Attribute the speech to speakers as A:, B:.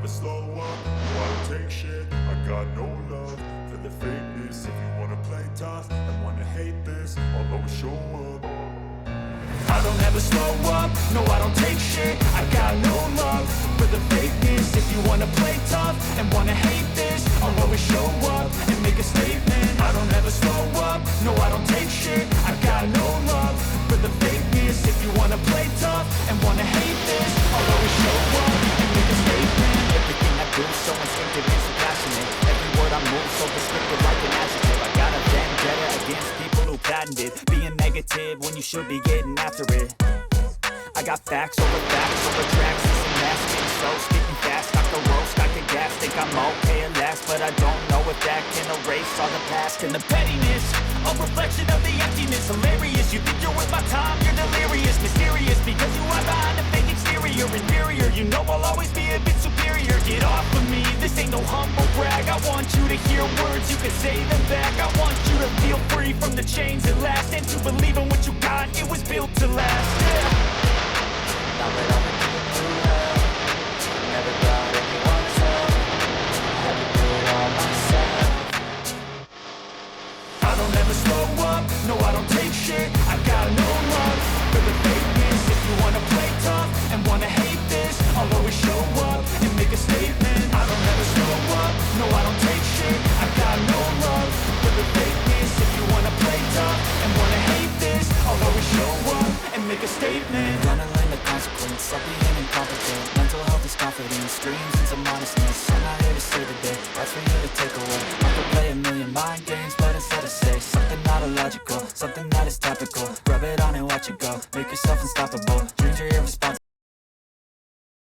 A: slow up, no I don't take shit. I got no love for the fakeness. If you wanna play tough and wanna hate this, I'll always show up. I don't ever slow up, no I don't take shit. I got no love for the fakeness. If you wanna play tough and wanna hate this, I'll always show up and make a statement. I don't ever slow up, no I don't take shit. I got no love for the fakeness. If you wanna play tough and wanna hate this, I'll always show up and make a statement.
B: Everything I do so instinctive and so passionate. Every word I move so descriptive like an adjective. I got a vendetta against people who patented being negative when you should be getting after it. I got facts over tracks, this and that, spitting slow, speaking fast, stock the roast, stock the gas, think I'm okay at last, but I don't know if that can erase all the past and the pettiness, a reflection of the emptiness, hilarious, you think you're worth my time, you're delirious, mysterious, because you are behind a fake exterior, inferior, you know I'll always be a bit superior, get off of me, this ain't no humble brag, I want you to hear words, you can say them back, I want you to feel free from the chains that last, and to believe in what you got, it was built to last.